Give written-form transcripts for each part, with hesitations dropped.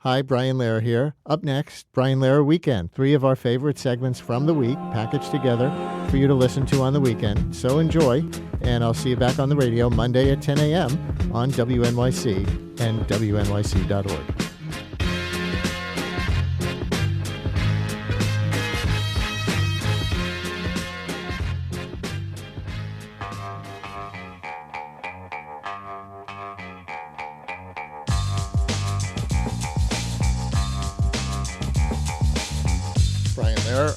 Hi, Brian Lehrer here. Up next, Brian Lehrer Weekend. 3 of our favorite segments from the week packaged together for you to listen to on the weekend. So enjoy, and I'll see you back on the radio Monday at 10 a.m. on WNYC and WNYC.org.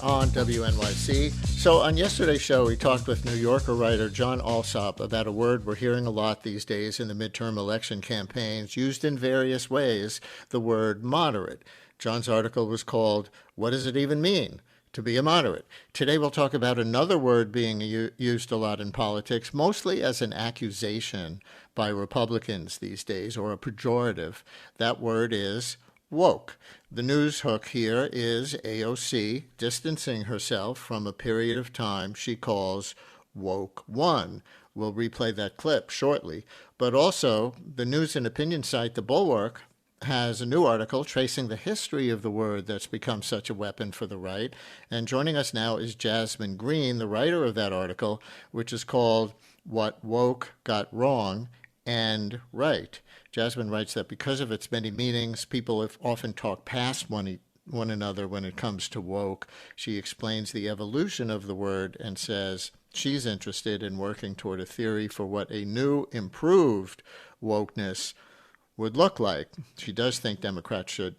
On WNYC. So on yesterday's show, we talked with New Yorker writer John Alsop about a word we're hearing a lot these days in the midterm election campaigns, used in various ways, the word moderate. John's article was called, "What Does It Even Mean to Be a Moderate?" Today we'll talk about another word being used a lot in politics, mostly as an accusation by Republicans these days, or a pejorative. That word is woke. The news hook here is AOC distancing herself from a period of time she calls woke one. We'll replay that clip shortly. But also, the news and opinion site The Bulwark has a new article tracing the history of the word that's become such a weapon for the right. And joining us now is Jasmine Green, the writer of that article, which is called What Woke Got Wrong and Right. Jasmine writes that because of its many meanings, people have often talked past one another when it comes to woke. She explains the evolution of the word and says she's interested in working toward a theory for what a new, improved wokeness would look like. She does think Democrats should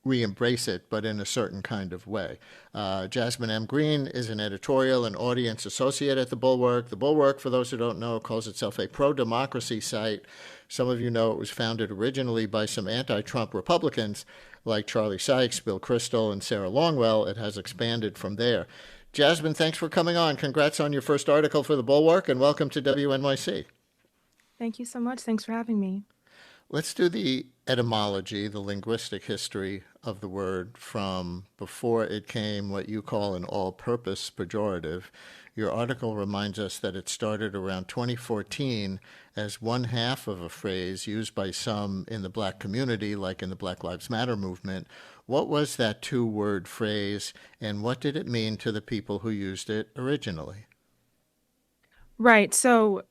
re-embrace it, but in a certain kind of way. Jasmine M. Green is an editorial and audience associate at The Bulwark. The Bulwark, for those who don't know, calls itself a pro-democracy site. Some of you know it was founded originally by some anti-Trump Republicans like Charlie Sykes, Bill Kristol, and Sarah Longwell. It has expanded from there. Jasmine, thanks for coming on. Congrats on your first article for The Bulwark, and welcome to WNYC. Thank you so much. Thanks for having me. Let's do the etymology, the linguistic history of the word from before it came what you call an all-purpose pejorative. Your article reminds us that it started around 2014 as one half of a phrase used by some in the Black community, like in the Black Lives Matter movement. What was that two-word phrase, and what did it mean to the people who used it originally? Right. So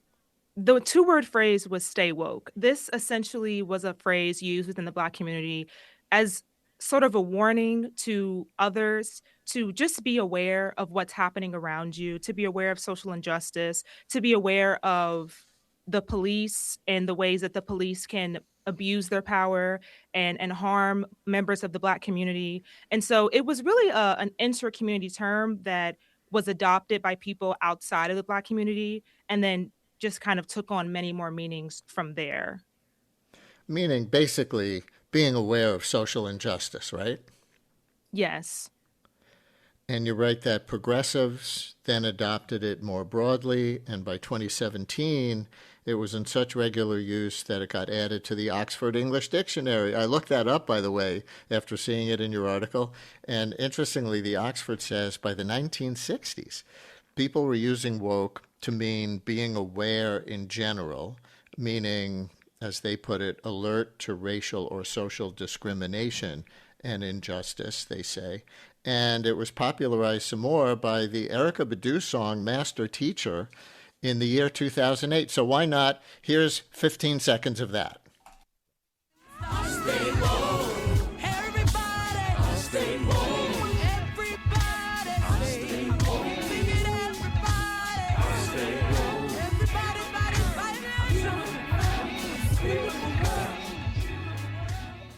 the two-word phrase was stay woke. This essentially was a phrase used within the Black community as sort of a warning to others to just be aware of what's happening around you, to be aware of social injustice, to be aware of the police and the ways that the police can abuse their power and harm members of the Black community. And so it was really an inter-community term that was adopted by people outside of the Black community and then just kind of took on many more meanings from there. Meaning basically being aware of social injustice, right? Yes. And you write that progressives then adopted it more broadly, and by 2017, it was in such regular use that it got added to the Oxford English Dictionary. I looked that up, by the way, after seeing it in your article. And interestingly, the Oxford says by the 1960s, people were using woke to mean being aware in general, meaning, as they put it, alert to racial or social discrimination and injustice, they say. And it was popularized some more by the Erykah Badu song Master Teacher in the year 2008. So why not? Here's 15 seconds of that. Stay woke. Everybody stay woke. Everybody stay woke. Everybody stay woke.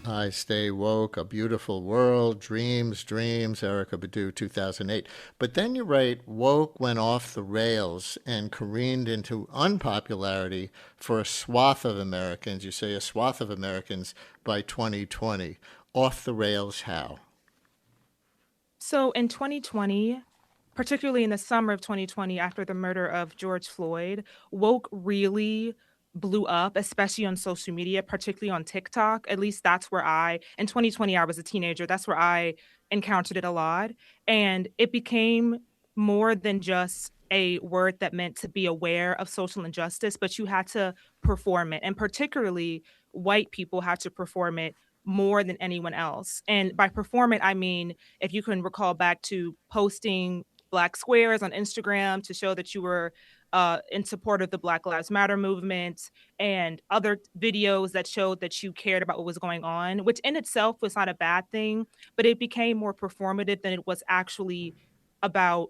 I Stay Woke, A Beautiful World, Dreams, Erykah Badu, 2008. But then you write, woke went off the rails and careened into unpopularity for a swath of Americans. You say a swath of Americans by 2020. Off the rails how? So in 2020, particularly in the summer of 2020, after the murder of George Floyd, woke really blew up, especially on social media, particularly on TikTok. At least that's where in 2020, I was a teenager. That's where I encountered it a lot. And it became more than just a word that meant to be aware of social injustice, but you had to perform it. And particularly white people had to perform it more than anyone else. And by perform it, I mean, if you can recall back to posting Black squares on Instagram to show that you were in support of the Black Lives Matter movement, and other videos that showed that you cared about what was going on, which in itself was not a bad thing, but it became more performative than it was actually about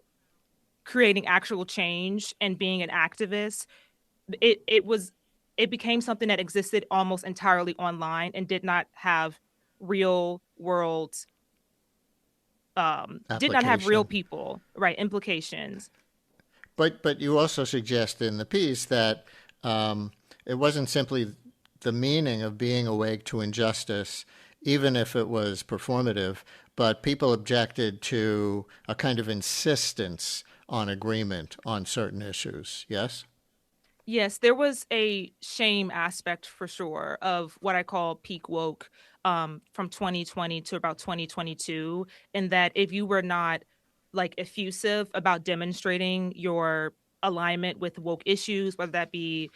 creating actual change and being an activist. It became something that existed almost entirely online and did not have real world did not have real application. people, right, implications. But you also suggest in the piece that it wasn't simply the meaning of being awake to injustice, even if it was performative, but people objected to a kind of insistence on agreement on certain issues. Yes? Yes, there was a shame aspect for sure of what I call peak woke, from 2020 to about 2022, in that if you were not like effusive about demonstrating your alignment with woke issues, whether that be,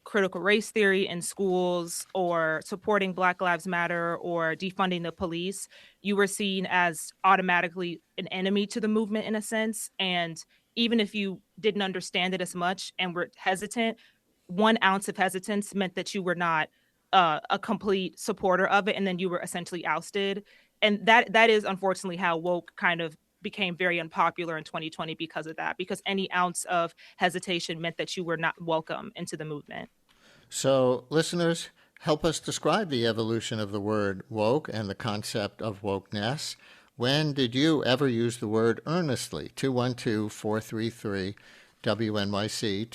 critical race theory in schools, or supporting Black Lives Matter, or defunding the police, you were seen as automatically an enemy to the movement in a sense. And even if you didn't understand it as much and were hesitant, 1 ounce of hesitance meant that you were not a complete supporter of it, and then you were essentially ousted. And that is unfortunately how woke kind of became very unpopular in 2020 because of that. Because any ounce of hesitation meant that you were not welcome into the movement. So, listeners, help us describe the evolution of the word woke and the concept of wokeness. When did you ever use the word earnestly? 212-433 WNYC,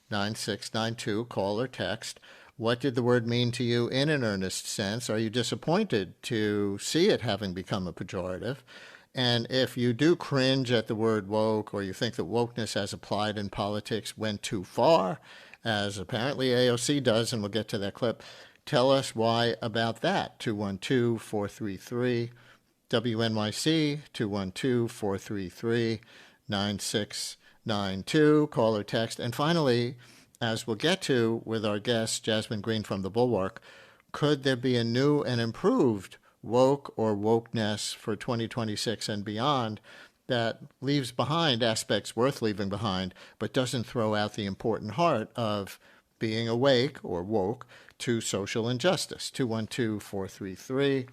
212-433-9692, call or text. What did the word mean to you in an earnest sense? Are you disappointed to see it having become a pejorative? And if you do cringe at the word woke, or you think that wokeness as applied in politics went too far, as apparently AOC does, and we'll get to that clip, tell us why about that. 212-433 WNYC, 212-433-9692, call or text. And finally, as we'll get to with our guest, Jasmine Green from The Bulwark, could there be a new and improved woke or wokeness for 2026 and beyond that leaves behind aspects worth leaving behind, but doesn't throw out the important heart of being awake or woke to social injustice? 212-433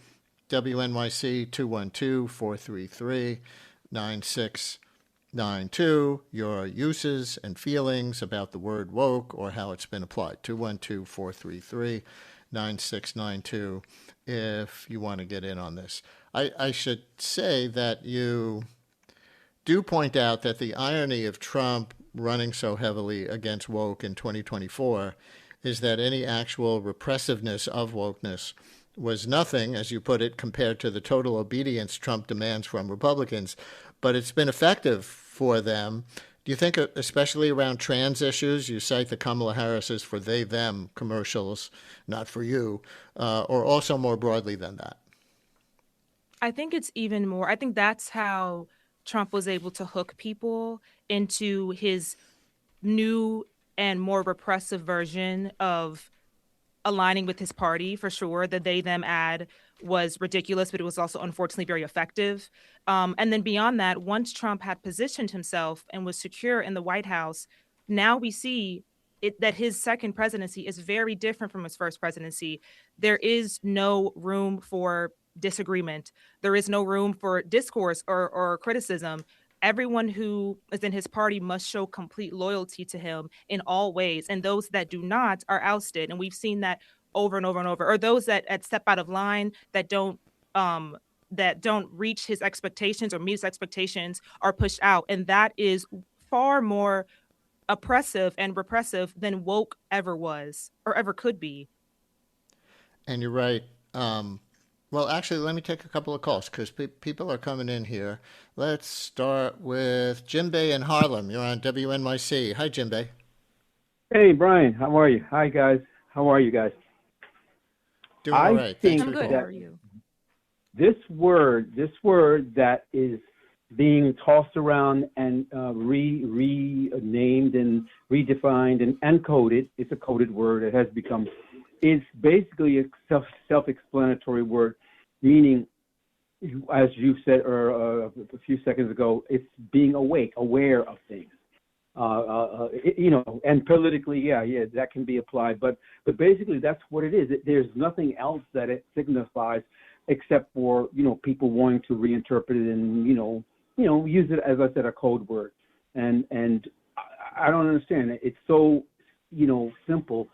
WNYC, 212-433-9692. Your uses and feelings about the word woke or how it's been applied. 212-433-9692 if you want to get in on this. I should say that you do point out that the irony of Trump running so heavily against woke in 2024 is that any actual repressiveness of wokeness was nothing, as you put it, compared to the total obedience Trump demands from Republicans. But it's been effective for them. Do you think, especially around trans issues, you cite the Kamala Harris's for they, them commercials, not for you, or also more broadly than that? I think it's even more. I think that's how Trump was able to hook people into his new and more repressive version of aligning with his party. For sure, the they them ad was ridiculous, but it was also unfortunately very effective. And then beyond that, once Trump had positioned himself and was secure in the White House, now we see that his second presidency is very different from his first presidency. There is no room for disagreement. There is no room for discourse or criticism. Everyone who is in his party must show complete loyalty to him in all ways. And those that do not are ousted. And we've seen that over and over and over. Or those that step out of line, um, that don't reach his expectations or meet his expectations, are pushed out. And that is far more oppressive and repressive than woke ever was or ever could be. And you're right. Well, actually, let me take a couple of calls because people are coming in here. Let's start with Jim Bay in Harlem. You're on WNYC. Hi, Jim Bay. Hey, Brian. How are you? Hi, guys. How are you guys? Doing all right. Thanks I'm for good. calling. How are you? This word that is being tossed around and renamed and redefined and coded, it's a coded word. It has become It's basically a self-explanatory word, meaning, as you said a few seconds ago, it's being awake, aware of things. And politically, yeah, that can be applied. But basically, that's what it is. There's nothing else that it signifies except for, people wanting to reinterpret it and, use it, as I said, a code word. And I don't understand it. It's so, simple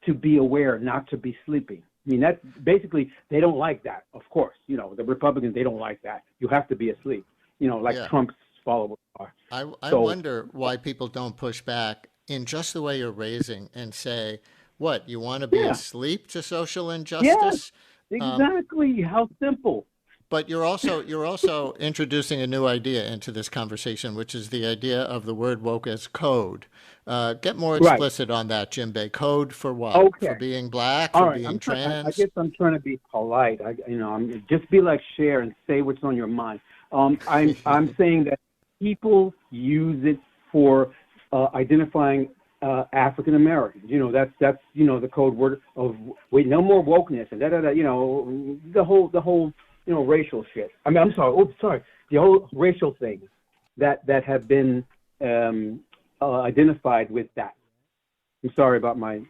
to be aware, not to be sleeping. I mean, that's basically, they don't like that, of course. The Republicans, they don't like that. You have to be asleep, like Trump's followers are. I wonder why people don't push back in just the way you're raising and say, what, you want to be asleep to social injustice? Yes, exactly. How simple. But you're also introducing a new idea into this conversation, which is the idea of the word woke as code. Get more explicit on that, Jimbei. Code for what? Okay. For being black? All for right. being trans? I guess I'm trying to be polite. I'm just be like Cher and say what's on your mind. I'm saying that people use it for identifying African Americans. That's the code word of no more wokeness and the whole racial shit. I mean, I'm sorry. The whole racial things that have been identified with that. I'm sorry about my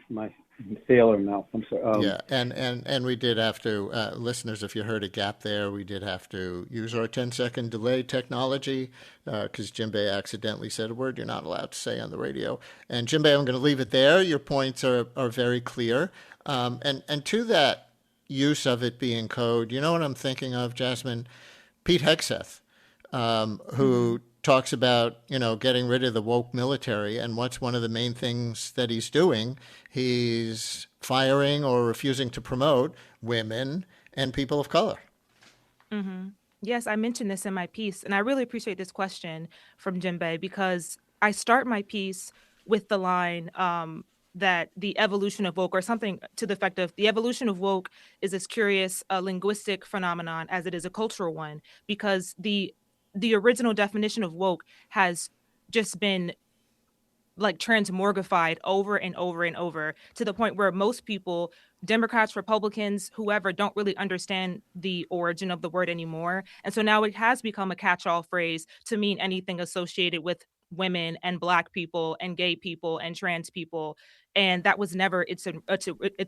sailor mouth. I'm sorry. And we did have to, listeners, if you heard a gap there, we did have to use our 10-second delay technology because Jimbei accidentally said a word you're not allowed to say on the radio. And Jimbei, I'm going to leave it there. Your points are very clear. And to that use of it being code, you know what I'm thinking of, Jasmine? Pete Hegseth, who talks about, getting rid of the woke military. And what's one of the main things that he's doing? He's firing or refusing to promote women and people of color. Mm-hmm. Yes, I mentioned this in my piece, and I really appreciate this question from Jimbei because I start my piece with the line that the evolution of woke, or something to the effect of the evolution of woke, is as curious a linguistic phenomenon as it is a cultural one, because the original definition of woke has just been like transmorgified over and over and over to the point where most people, Democrats, Republicans, whoever, don't really understand the origin of the word anymore. And so now it has become a catch-all phrase to mean anything associated with women and Black people and gay people and trans people. And that was never its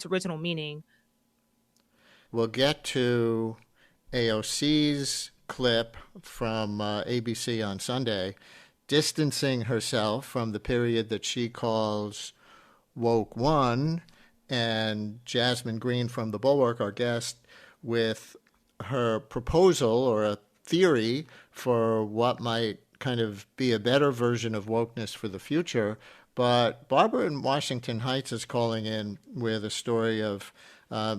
original meaning. We'll get to AOC's clip from ABC on Sunday, distancing herself from the period that she calls woke one, and Jasmine Green from The Bulwark, our guest, with her proposal or a theory for what might kind of be a better version of wokeness for the future. But Barbara in Washington Heights is calling in with a story of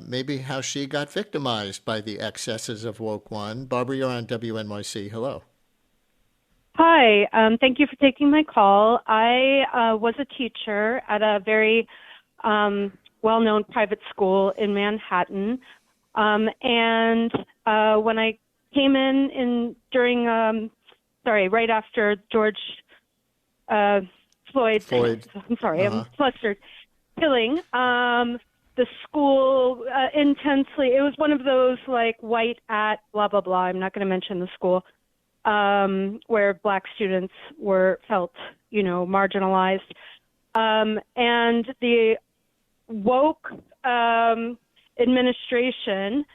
maybe how she got victimized by the excesses of woke one. Barbara, you're on WNYC. Hello. Hi, thank you for taking my call. I was a teacher at a very well-known private school in Manhattan, and when I came right after George Floyd. I'm sorry, I'm flustered. Killing. The school intensely. It was one of those like white at blah blah blah. I'm not going to mention the school. Where Black students felt, marginalized. And the woke administration,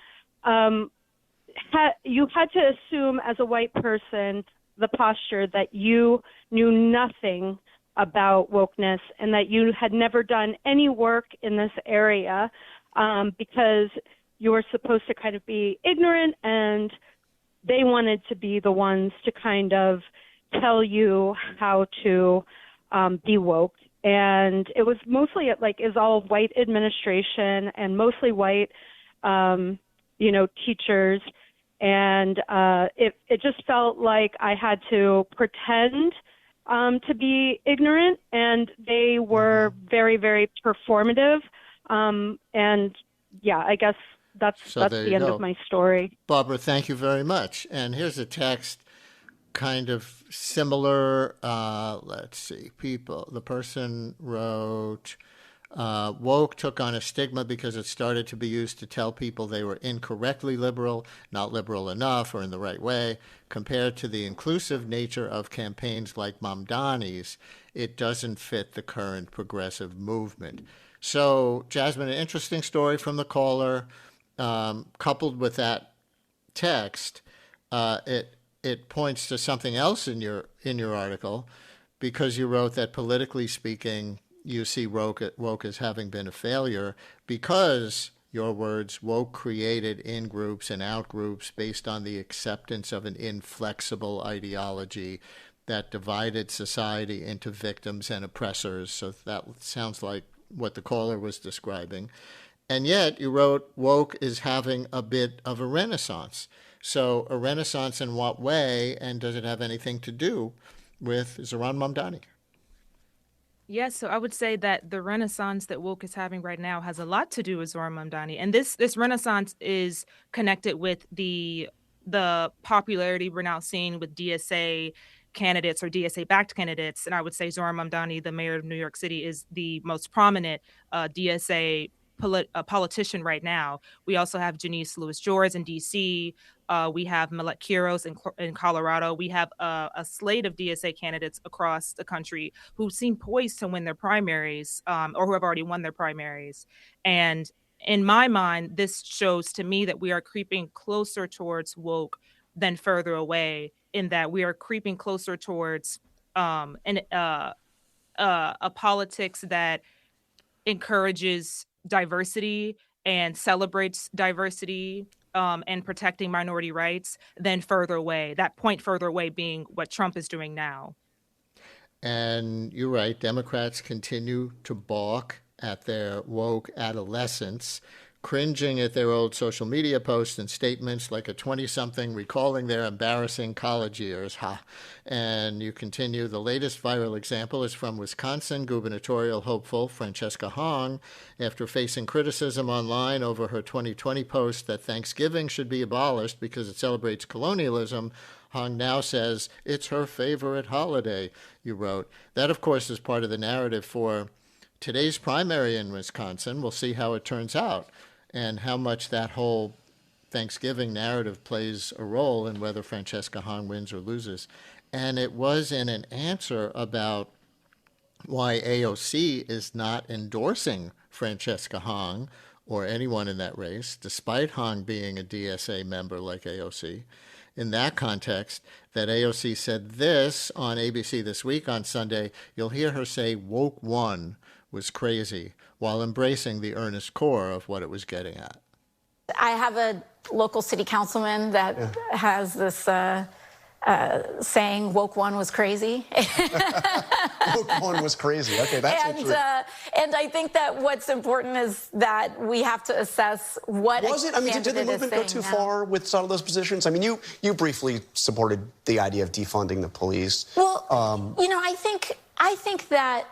you had to assume as a white person the posture that you knew nothing about wokeness and that you had never done any work in this area because you were supposed to kind of be ignorant, and they wanted to be the ones to kind of tell you how to be woke. And it was mostly is all white administration and mostly white, teachers. And it just felt like I had to pretend to be ignorant, and they were very, very performative. And yeah, I guess that's the end of my story. Barbara, thank you very much. And here's a text kind of similar. Let's see, the person wrote, Woke took on a stigma because it started to be used to tell people they were incorrectly liberal, not liberal enough, or in the right way. Compared to the inclusive nature of campaigns like Mamdani's, it doesn't fit the current progressive movement. So, Jasmine, an interesting story from the caller, coupled with that text, it points to something else in your article, because you wrote that politically speaking, you see woke as having been a failure because, your words, woke created in groups and out groups based on the acceptance of an inflexible ideology that divided society into victims and oppressors. So that sounds like what the caller was describing. And yet you wrote woke is having a bit of a renaissance. So a renaissance in what way, and does it have anything to do with Zohran Mamdani? Yes, so I would say that the renaissance that woke is having right now has a lot to do with Zohran Mamdani, and this renaissance is connected with the popularity we're now seeing with DSA candidates or DSA-backed candidates. And I would say Zohran Mamdani, the mayor of New York City, is the most prominent DSA politician right now. We also have Janice Lewis-George in D.C. We have Millet Quiros in Colorado. We have a slate of DSA candidates across the country who seem poised to win their primaries, or who have already won their primaries. And in my mind, this shows to me that we are creeping closer towards woke than further away, in that we are creeping closer towards a politics that encourages diversity and celebrates diversity, and protecting minority rights, than further away. That point further away being what Trump is doing now. And you're right, Democrats continue to balk at their woke adolescents, cringing at their old social media posts and statements like a 20-something recalling their embarrassing college years. Ha! And you continue, the latest viral example is from Wisconsin gubernatorial hopeful Francesca Hong. After facing criticism online over her 2020 post that Thanksgiving should be abolished because it celebrates colonialism, Hong now says it's her favorite holiday, you wrote. That, of course, is part of the narrative for today's primary in Wisconsin. We'll see how it turns out and how much that whole Thanksgiving narrative plays a role in whether Francesca Hong wins or loses. And it was in an answer about why AOC is not endorsing Francesca Hong or anyone in that race, despite Hong being a DSA member like AOC. In that context, that AOC said this on ABC This Week on Sunday. You'll hear her say woke one was crazy, while embracing the earnest core of what it was getting at. I have a local city councilman that has this saying, woke one was crazy. Woke one was crazy. Okay, that's interesting. And I think that what's important is that we have to assess what was it? I mean, did the movement go too far with some of those positions? I mean, you briefly supported the idea of defunding the police. Well, I think that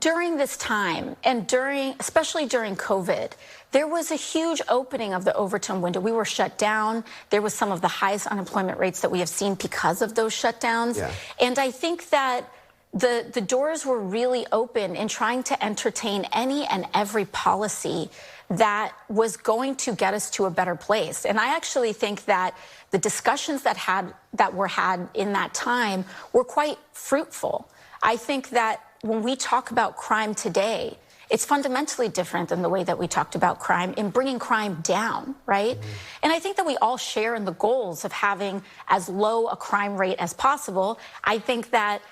during this time, and especially during COVID, there was a huge opening of the Overton window. We were shut down. There was some of the highest unemployment rates that we have seen because of those shutdowns. Yeah. And I think that the doors were really open in trying to entertain any and every policy that was going to get us to a better place. And I actually think that the discussions that were had in that time were quite fruitful. I think that when we talk about crime today, it's fundamentally different than the way that we talked about crime in bringing crime down, right? Mm-hmm. And I think that we all share in the goals of having as low a crime rate as possible. I think that,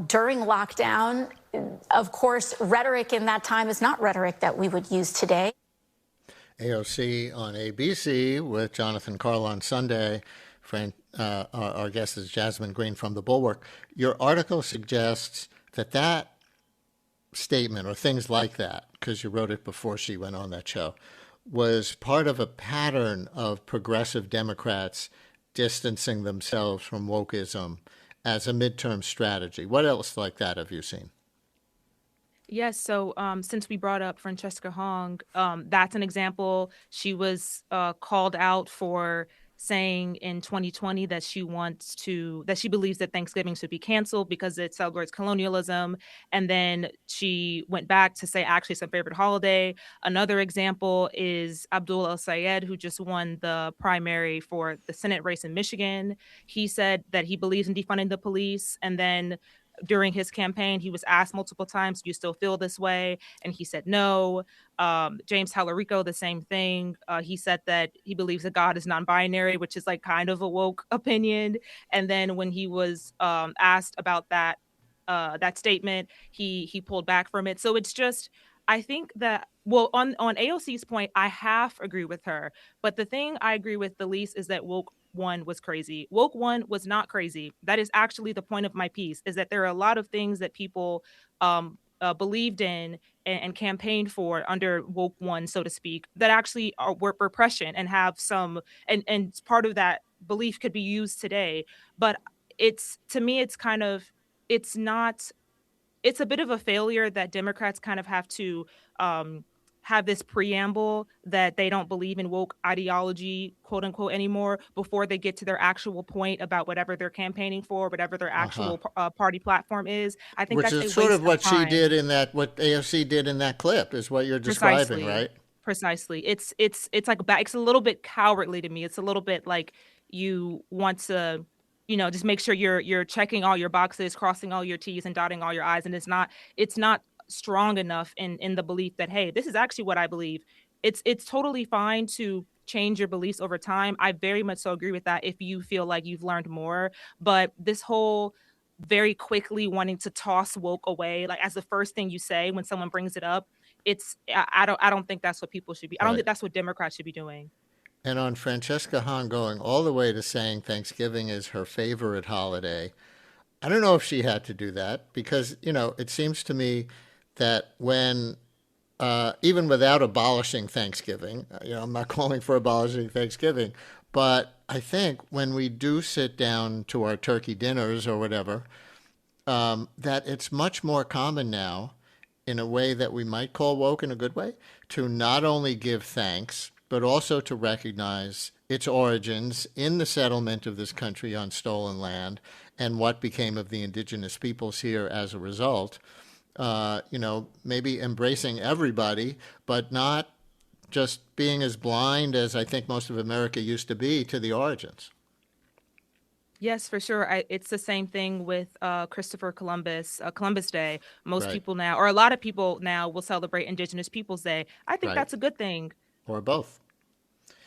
during lockdown, of course, rhetoric in that time is not rhetoric that we would use today. AOC on ABC with Jonathan Karl on Sunday. Our guest is Jasmine Green from The Bulwark. Your article suggests that statement, or things like that, because you wrote it before she went on that show, was part of a pattern of progressive Democrats distancing themselves from wokeism as a midterm strategy. What else like that have you seen? Yes, so since we brought up Francesca Hong, that's an example. She was called out for saying in 2020 that she believes that Thanksgiving should be canceled because it celebrates colonialism. And then she went back to say actually it's her favorite holiday. Another example is Abdul El Sayed, who just won the primary for the Senate race in Michigan. He said that he believes in defunding the police. And then during his campaign, he was asked multiple times, do you still feel this way? And he said no. James Talarico, the same thing. He said that he believes that God is non-binary, which is like kind of a woke opinion. And then when he was asked about that statement, he pulled back from it. So it's just, I think that, well, on AOC's point, I half agree with her. But the thing I agree with the least is that woke one was crazy. Woke one was not crazy. That is actually the point of my piece, is that there are a lot of things that people believed in and campaigned for under woke one, so to speak, that actually were repression and have some, and part of that belief could be used today. But to me, it's not, it's a bit of a failure that Democrats kind of have to have this preamble that they don't believe in woke ideology, quote unquote, anymore before they get to their actual point about whatever they're campaigning for, whatever their actual party platform is. I think Which that's is a sort waste of what time. she did what AOC did in that clip is what you're describing, right? Precisely. It's like it's a little bit cowardly to me. It's a little bit like you want to, just make sure you're checking all your boxes, crossing all your T's and dotting all your I's. And it's not strong enough in the belief that, hey, this is actually what I believe. It's totally fine to change your beliefs over time. I very much so agree with that if you feel like you've learned more. But this whole very quickly wanting to toss woke away, like as the first thing you say when someone brings it up, I don't think that's what people should be. I don't think that's what Democrats should be doing. And on Francesca Hahn going all the way to saying Thanksgiving is her favorite holiday, I don't know if she had to do that because, it seems to me that when, even without abolishing Thanksgiving, I'm not calling for abolishing Thanksgiving, but I think when we do sit down to our turkey dinners or whatever, that it's much more common now, in a way that we might call woke in a good way, to not only give thanks, but also to recognize its origins in the settlement of this country on stolen land and what became of the indigenous peoples here as a result. Maybe embracing everybody, but not just being as blind as I think most of America used to be to the origins. Yes, for sure. It's the same thing with Christopher Columbus, Columbus Day. Most people now, or a lot of people now, will celebrate Indigenous Peoples Day. I think that's a good thing. Or both.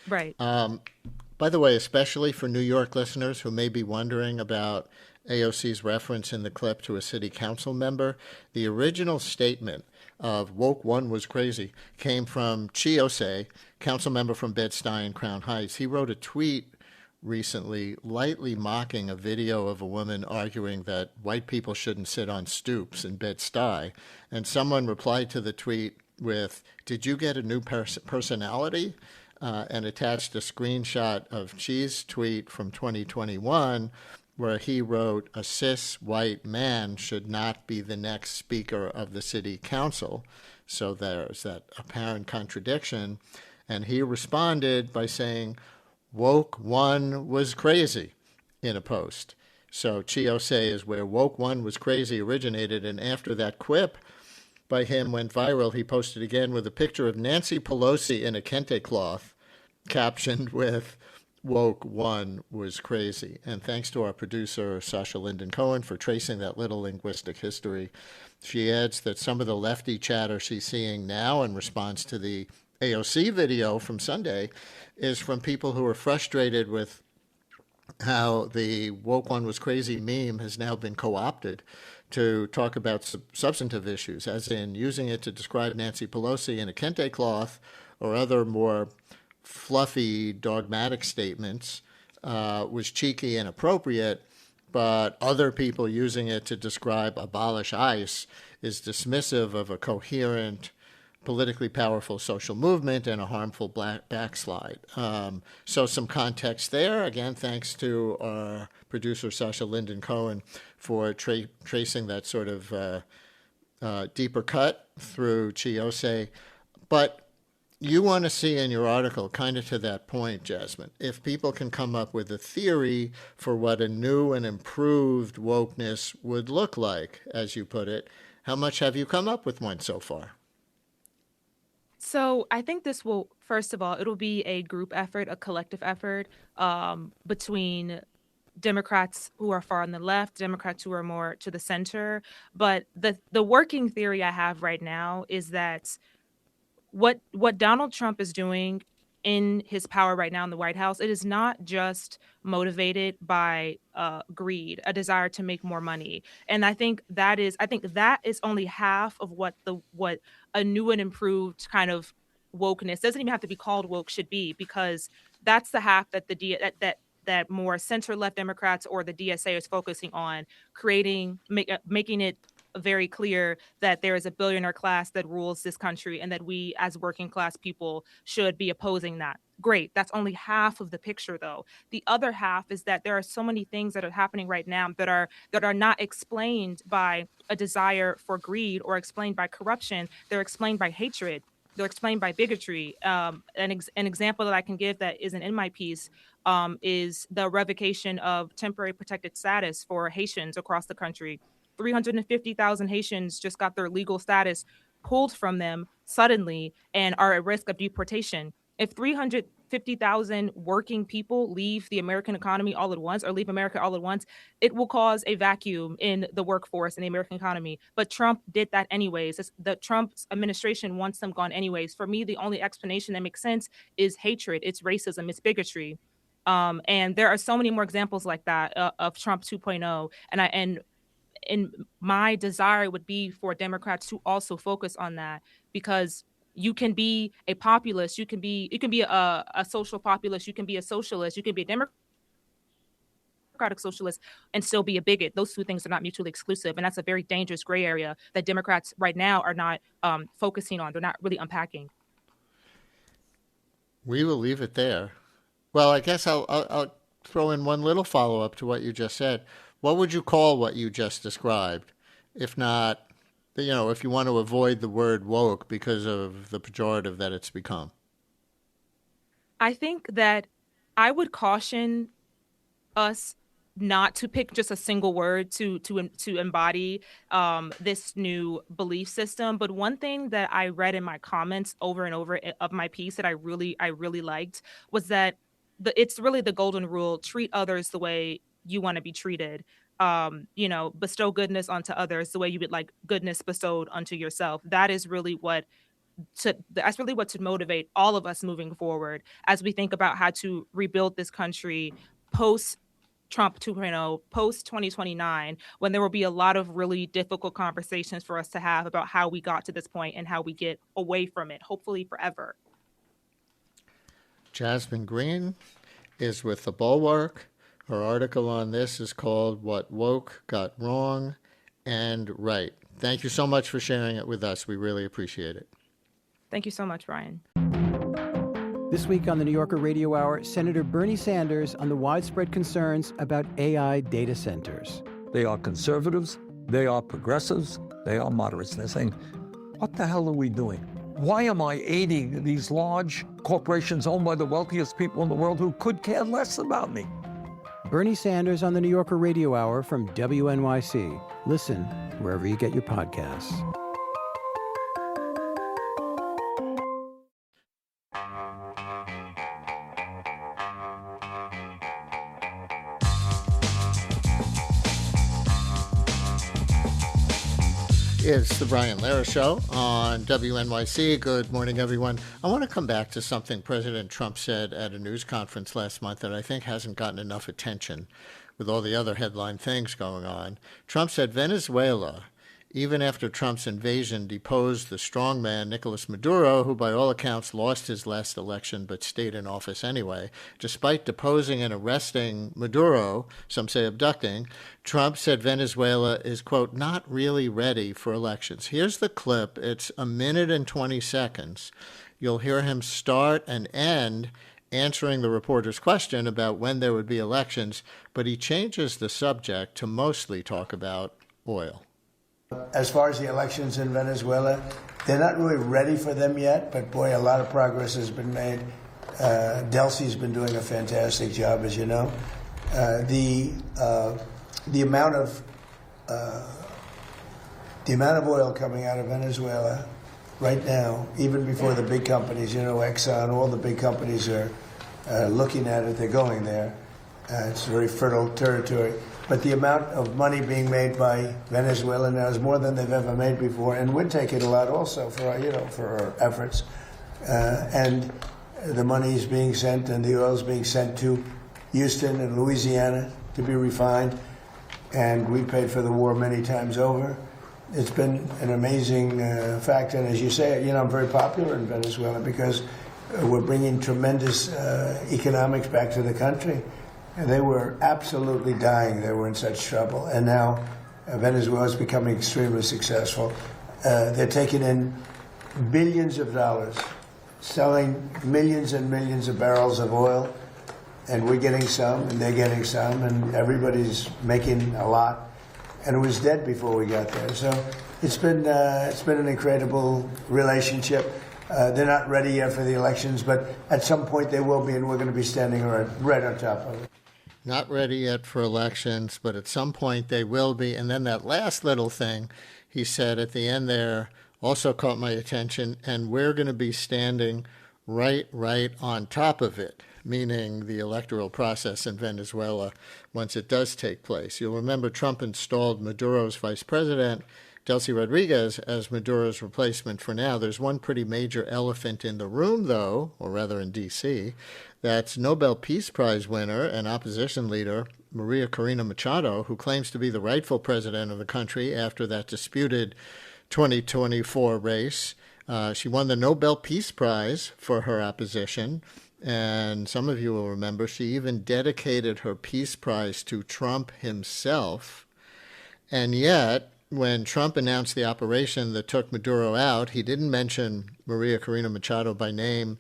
Right. By the way, especially for New York listeners who may be wondering about AOC's reference in the clip to a city council member, the original statement of woke one was crazy came from Chiose, council member from Bed-Stuy and Crown Heights. He wrote a tweet recently lightly mocking a video of a woman arguing that white people shouldn't sit on stoops in Bed-Stuy. And someone replied to the tweet with, "Did you get a new personality?" And attached a screenshot of Chi's tweet from 2021 where he wrote, "A cis white man should not be the next speaker of the city council." So there's that apparent contradiction. And he responded by saying, "Woke one was crazy," in a post. So Chiose is where woke one was crazy originated. And after that quip by him went viral, he posted again with a picture of Nancy Pelosi in a kente cloth, captioned with "Woke one was crazy." And thanks to our producer, Sasha Linden Cohen, for tracing that little linguistic history. She adds that some of the lefty chatter she's seeing now in response to the AOC video from Sunday is from people who are frustrated with how the woke one was crazy meme has now been co-opted to talk about substantive issues, as in using it to describe Nancy Pelosi in a kente cloth or other more fluffy, dogmatic statements was cheeky and appropriate, but other people using it to describe abolish ICE is dismissive of a coherent, politically powerful social movement and a harmful backslide. So some context there. Again, thanks to our producer, Sasha Linden Cohen, for tracing that sort of deeper cut through Chiose. But you want to see in your article, kind of to that point, Jasmine, if people can come up with a theory for what a new and improved wokeness would look like, as you put it, how much have you come up with one so far? So I think this will, first of all, it'll be a group effort, a collective effort between Democrats who are far on the left, Democrats who are more to the center. But the working theory I have right now is that what Donald Trump is doing in his power right now in the White House, it is not just motivated by greed, a desire to make more money. And I think that is only half of what a new and improved kind of wokeness, doesn't even have to be called woke, should be, because that's the half that that more center left Democrats or the DSA is focusing on, making it very clear that there is a billionaire class that rules this country and that we as working class people should be opposing that. Great. That's only half of the picture, though. The other half is that there are so many things that are happening right now that are not explained by a desire for greed or explained by corruption. They're explained by hatred. They're explained by bigotry. An example that I can give that isn't in my piece is the revocation of temporary protected status for Haitians across the country. 350,000 Haitians just got their legal status pulled from them suddenly and are at risk of deportation. If 350,000 working people leave the American economy all at once, or leave America all at once, it will cause a vacuum in the workforce and the American economy. But Trump did that anyways. The Trump's administration wants them gone anyways. For me, the only explanation that makes sense is hatred. It's racism. It's bigotry. And there are so many more examples like that of Trump 2.0. And my desire would be for Democrats to also focus on that, because you can be a populist, you can be a social populist, you can be a socialist, you can be a Democratic socialist and still be a bigot. Those two things are not mutually exclusive, and that's a very dangerous gray area that Democrats right now are not focusing on. They're not really unpacking. We will leave it there. Well, I guess I'll throw in one little follow-up to what you just said. What would you call what you just described, if not, if you want to avoid the word woke because of the pejorative that it's become? I think that I would caution us not to pick just a single word to embody this new belief system. But one thing that I read in my comments over and over of my piece that I really liked was that it's really the golden rule: treat others the way you want to be treated. Bestow goodness onto others the way you would like goodness bestowed unto yourself. That's really what to motivate all of us moving forward as we think about how to rebuild this country post Trump 2.0, post 2029, when there will be a lot of really difficult conversations for us to have about how we got to this point and how we get away from it, hopefully forever. Jasmine Green is with The Bulwark. Her article on this is called What Woke Got Wrong and Right. Thank you so much for sharing it with us. We really appreciate it. Thank you so much, Brian. This week on the New Yorker Radio Hour, Senator Bernie Sanders on the widespread concerns about AI data centers. They are conservatives, they are progressives, they are moderates. They're saying, what the hell are we doing? Why am I aiding these large corporations owned by the wealthiest people in the world who could care less about me? Bernie Sanders on the New Yorker Radio Hour from WNYC. Listen wherever you get your podcasts. It's the Brian Lehrer Show on WNYC. Good morning, everyone. I want to come back to something President Trump said at a news conference last month that I think hasn't gotten enough attention with all the other headline things going on. Trump said Venezuela, even after Trump's invasion, deposed the strongman Nicolas Maduro, who by all accounts lost his last election but stayed in office anyway. Despite deposing and arresting Maduro, some say abducting, Trump said Venezuela is, quote, not really ready for elections. Here's the clip. It's 1 minute and 20 seconds. You'll hear him start and end answering the reporter's question about when there would be elections, but he changes the subject to mostly talk about oil. As far as the elections in Venezuela, They're not really ready for them yet, but boy, a lot of progress has been made. Delcy's been doing a fantastic job, as you know. The amount of oil coming out of Venezuela right now, even before the big companies, Exxon, all the big companies are looking at it. They're going there. It's very fertile territory. But the amount of money being made by Venezuela now is more than they've ever made before, and we're taking a lot also for our efforts. And the money is being sent, and the oil is being sent to Houston and Louisiana to be refined. And we paid for the war many times over. It's been an amazing fact, and as you say, I'm very popular in Venezuela because we're bringing tremendous economics back to the country. And they were absolutely dying. They were in such trouble. And now Venezuela is becoming extremely successful. They're taking in billions of dollars, selling millions and millions of barrels of oil, and we're getting some, and they're getting some, and everybody's making a lot. And it was dead before we got there. So it's been an incredible relationship. They're not ready yet for the elections, but at some point they will be, and we're going to be standing right on top of it. Not ready yet for elections, but at some point they will be. And then that last little thing he said at the end there also caught my attention, and we're going to be standing right on top of it, meaning the electoral process in Venezuela once it does take place. You'll remember Trump installed Maduro's vice president, Delcy Rodriguez, as Maduro's replacement for now. There's one pretty major elephant in the room, though, or rather in D.C., that's Nobel Peace Prize winner and opposition leader Maria Corina Machado, who claims to be the rightful president of the country after that disputed 2024 race. She won the Nobel Peace Prize for her opposition, and some of you will remember she even dedicated her Peace Prize to Trump himself. And yet, when Trump announced the operation that took Maduro out, he didn't mention Maria Corina Machado by name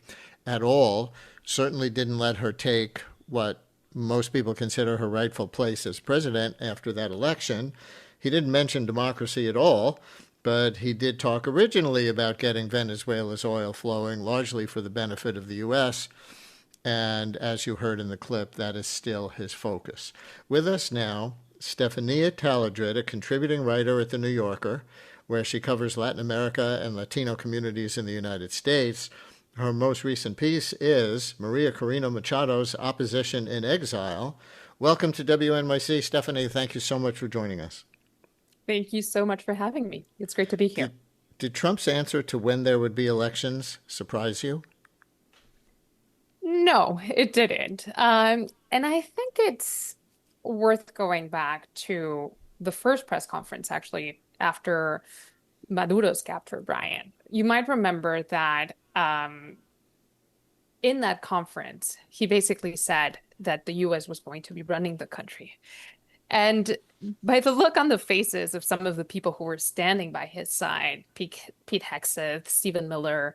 at all, certainly didn't let her take what most people consider her rightful place as president after that election. He didn't mention democracy at all, but he did talk originally about getting Venezuela's oil flowing, largely for the benefit of the U.S., and as you heard in the clip, that is still his focus. With us now, Stefania Taladrid, a contributing writer at The New Yorker, where she covers Latin America and Latino communities in the United States. Her most recent piece is Maria Corina Machado's Opposition in Exile. Welcome to WNYC. Stephanie, thank you so much for joining us. Thank you so much for having me. It's great to be here. Did Trump's answer to when there would be elections surprise you? No, it didn't. And I think it's worth going back to the first press conference, actually, after Maduro's capture, Brian. You might remember that in that conference, he basically said that the U.S. was going to be running the country. And by the look on the faces of some of the people who were standing by his side, Pete Hegseth, Stephen Miller,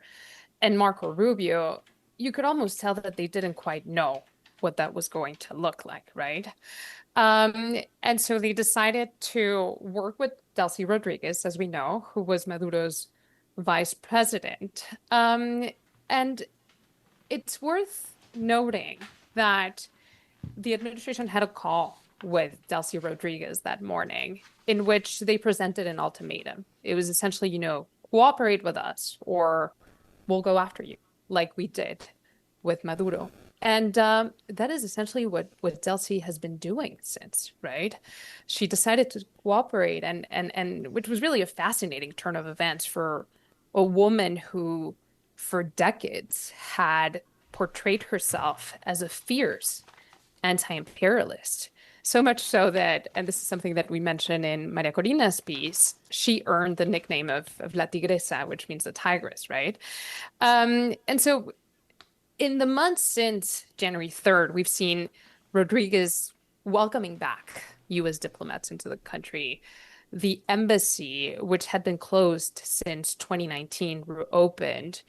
and Marco Rubio, you could almost tell that they didn't quite know what that was going to look like, right? And so they decided to work with Delcy Rodriguez, as we know, who was Maduro's vice president. And it's worth noting that the administration had a call with Delcy Rodriguez that morning in which they presented an ultimatum. It was essentially, cooperate with us or we'll go after you, like we did with Maduro. And that is essentially what Delcy has been doing since, right? She decided to cooperate, and which was really a fascinating turn of events for a woman who, for decades, had portrayed herself as a fierce anti-imperialist. So much so that, and this is something that we mentioned in Maria Corina's piece, she earned the nickname of La Tigresa, which means the tigress, right? And so in the months since January 3rd, we've seen Rodriguez welcoming back U.S. diplomats into the country. The embassy, which had been closed since 2019, reopened.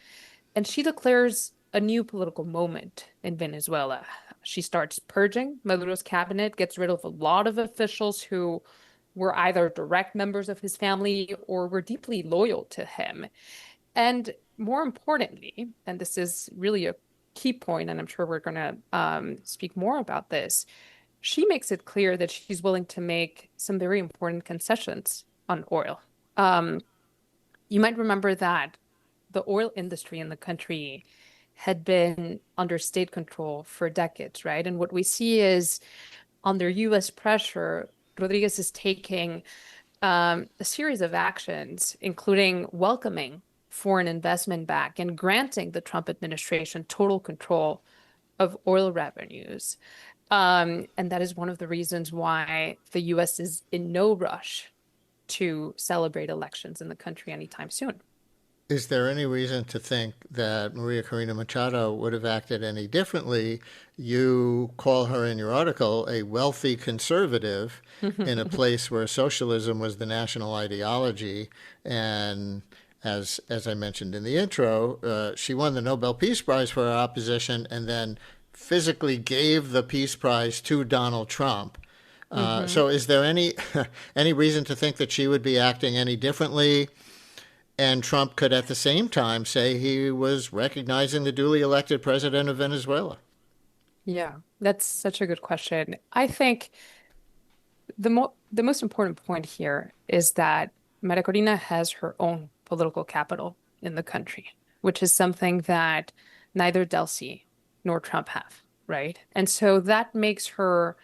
And she declares a new political moment in Venezuela. She starts purging Maduro's cabinet, gets rid of a lot of officials who were either direct members of his family or were deeply loyal to him. And more importantly, and this is really a key point, and I'm sure we're going to speak more about this, she makes it clear that she's willing to make some very important concessions on oil. You might remember that the oil industry in the country had been under state control for decades, right? And what we see is under US pressure, Rodriguez is taking a series of actions, including welcoming foreign investment back and granting the Trump administration total control of oil revenues. And that is one of the reasons why the US is in no rush to celebrate elections in the country anytime soon. Is there any reason to think that Maria Corina Machado would have acted any differently? You call her in your article a wealthy conservative in a place where socialism was the national ideology. And as I mentioned in the intro, she won the Nobel Peace Prize for her opposition and then physically gave the Peace Prize to Donald Trump. So is there any reason to think that she would be acting any differently? And Trump could at the same time say he was recognizing the duly elected president of Venezuela. Yeah, that's such a good question. I think the most important point here is that Maria Corina has her own political capital in the country, which is something that neither Delcy nor Trump have, right? And so that makes her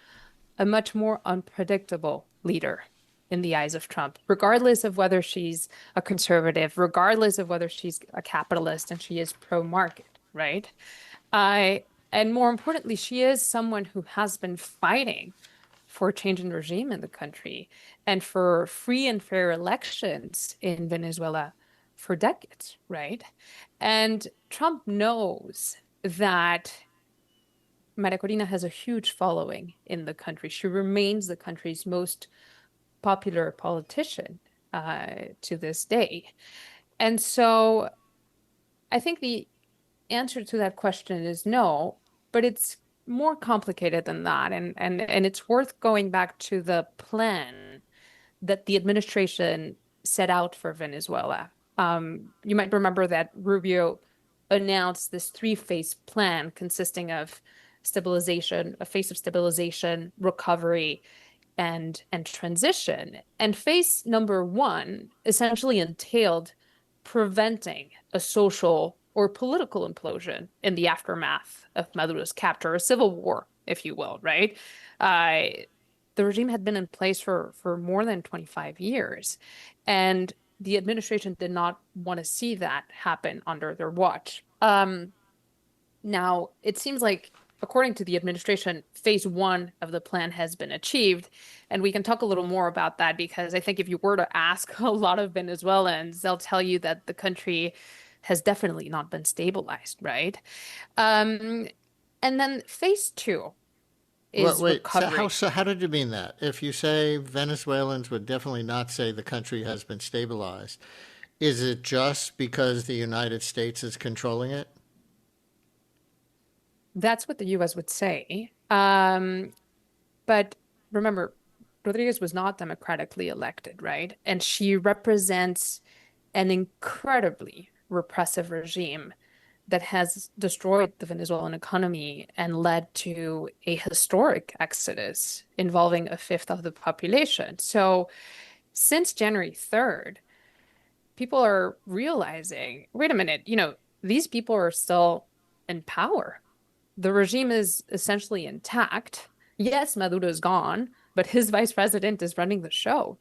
a much more unpredictable leader in the eyes of Trump, regardless of whether she's a conservative, regardless of whether she's a capitalist and she is pro-market, right? And more importantly, she is someone who has been fighting for a change in regime in the country and for free and fair elections in Venezuela for decades, right? And Trump knows that Maria Corina has a huge following in the country. She remains the country's most popular politician to this day. And so I think the answer to that question is no, but it's more complicated than that. And it's worth going back to the plan that the administration set out for Venezuela. You might remember that Rubio announced this three-phase plan consisting of stabilization, a phase of stabilization, recovery, and transition. And phase number one essentially entailed preventing a social or political implosion in the aftermath of Maduro's capture, a civil war, if you will, right? The regime had been in place for more than 25 years, and the administration did not want to see that happen under their watch. Now, it seems like, according to the administration, phase one of the plan has been achieved. And we can talk a little more about that, because I think if you were to ask a lot of Venezuelans, they'll tell you that the country has definitely not been stabilized, right? And then phase two is recovery. So how did you mean that? If you say Venezuelans would definitely not say the country has been stabilized, is it just because the United States is controlling it? That's what the U.S. would say. But remember, Rodriguez was not democratically elected, right? And she represents an incredibly repressive regime that has destroyed the Venezuelan economy and led to a historic exodus involving a fifth of the population. So since January 3rd, people are realizing, wait a minute, these people are still in power. The regime is essentially intact. Yes, Maduro is gone, but his vice president is running the show.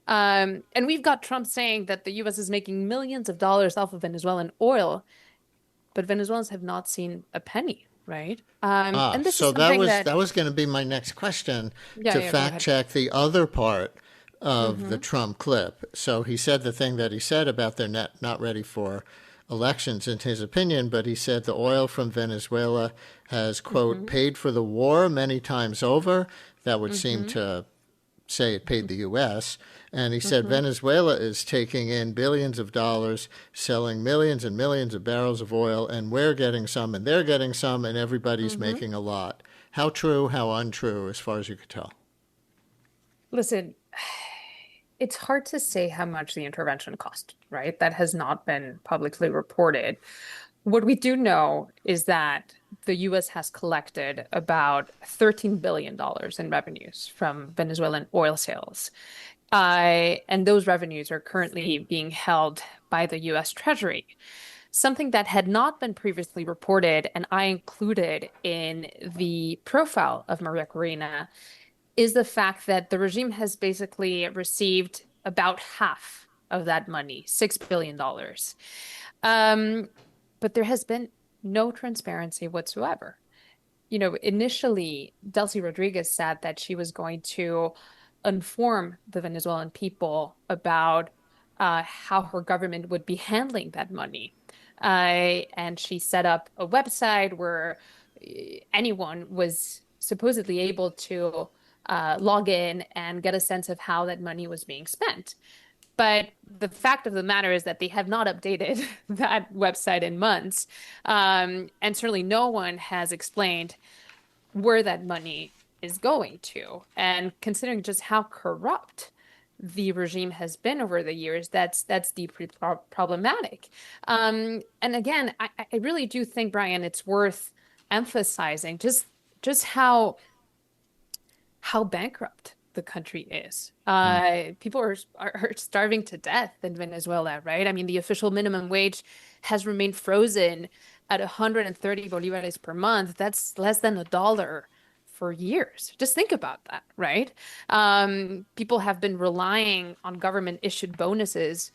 And we've got Trump saying that the U.S. is making millions of dollars off of Venezuelan oil, but Venezuelans have not seen a penny, right? And this so is something that was going to be my next question, to fact check the other part of the Trump clip. So he said the thing that he said about they're not ready for elections, in his opinion, but he said the oil from Venezuela has, quote, paid for the war many times over. That would seem to say it paid the U.S. And he said Venezuela is taking in billions of dollars, selling millions and millions of barrels of oil, and we're getting some, and they're getting some, and everybody's making a lot. How true, how untrue, as far as you could tell? Listen, it's hard to say how much the intervention cost, right? That has not been publicly reported. What we do know is that the US has collected about $13 billion in revenues from Venezuelan oil sales. And those revenues are currently being held by the US Treasury. Something that had not been previously reported, and I included in the profile of Maria Corina, is the fact that the regime has basically received about half of that money, $6 billion. But there has been no transparency whatsoever. Initially, Delcy Rodriguez said that she was going to inform the Venezuelan people about how her government would be handling that money. And she set up a website where anyone was supposedly able to log in and get a sense of how that money was being spent. But the fact of the matter is that they have not updated that website in months. And certainly no one has explained where that money is going to. And considering just how corrupt the regime has been over the years, that's deeply problematic. And again, I really do think, Brian, it's worth emphasizing just how bankrupt the country is. People are starving to death in Venezuela, right? I mean, the official minimum wage has remained frozen at 130 bolivares per month. That's less than $1 for years. Just think about that, right? People have been relying on government-issued bonuses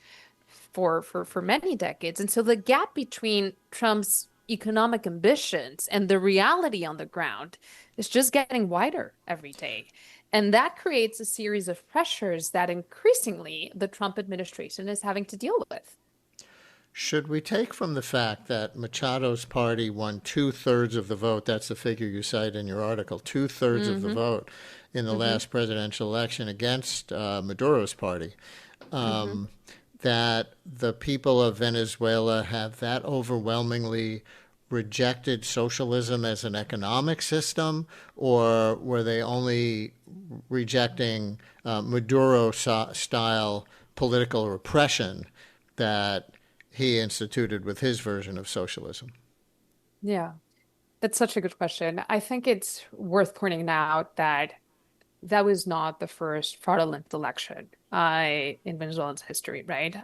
for many decades. And so the gap between Trump's economic ambitions and the reality on the ground is just getting wider every day. And that creates a series of pressures that increasingly the Trump administration is having to deal with. Should we take from the fact that Machado's party won 2/3 of the vote, that's the figure you cite in your article, 2/3 of the vote in the last presidential election against Maduro's party, that the people of Venezuela have that overwhelmingly rejected socialism as an economic system, or were they only rejecting Maduro-style political repression that he instituted with his version of socialism? Yeah, that's such a good question. I think it's worth pointing out that that was not the first fraudulent election in Venezuela's history, right?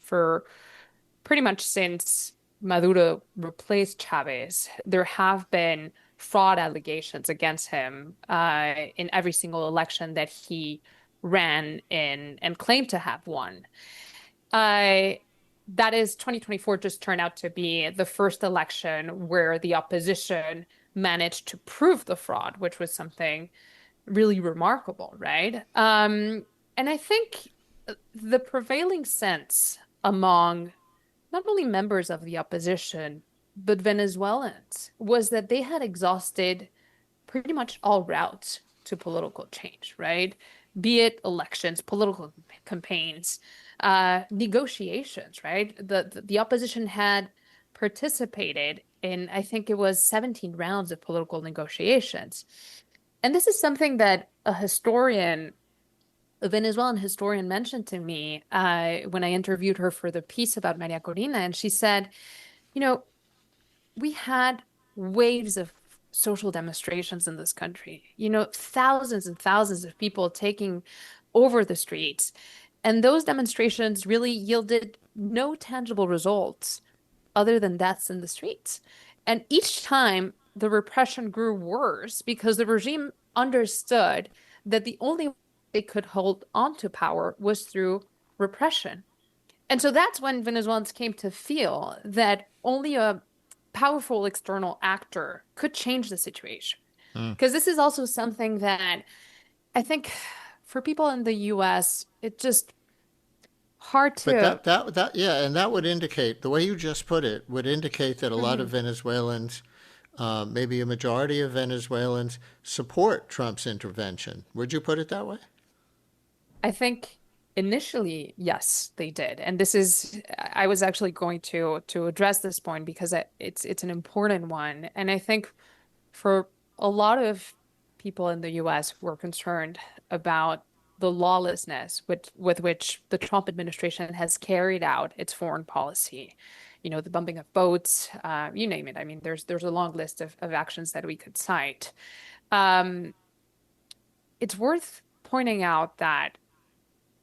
For pretty much since Maduro replaced Chavez, there have been fraud allegations against him in every single election that he ran in and claimed to have won. That is, 2024 just turned out to be the first election where the opposition managed to prove the fraud, which was something really remarkable, right? And I think the prevailing sense among not only members of the opposition, but Venezuelans was that they had exhausted pretty much all routes to political change, right? Be it elections, political campaigns, negotiations, right? The opposition had participated in, I think it was 17 rounds of political negotiations. And this is something that a Venezuelan historian mentioned to me when I interviewed her for the piece about Maria Corina. And she said, we had waves of social demonstrations in this country, thousands and thousands of people taking over the streets. And those demonstrations really yielded no tangible results other than deaths in the streets. And each time the repression grew worse because the regime understood that the only way they could hold on to power was through repression. And so that's when Venezuelans came to feel that only a powerful external actor could change the situation. Because this is also something that I think for people in the US, it's just hard to... But and that would indicate, the way you just put it, would indicate that a lot of Venezuelans, maybe a majority of Venezuelans, support Trump's intervention. Would you put it that way? I think initially, yes, they did. And I was actually going to address this point because it's an important one. And I think for a lot of people in the US who are concerned about the lawlessness with which the Trump administration has carried out its foreign policy. The bumping of boats, you name it. I mean, there's a long list of actions that we could cite. It's worth pointing out that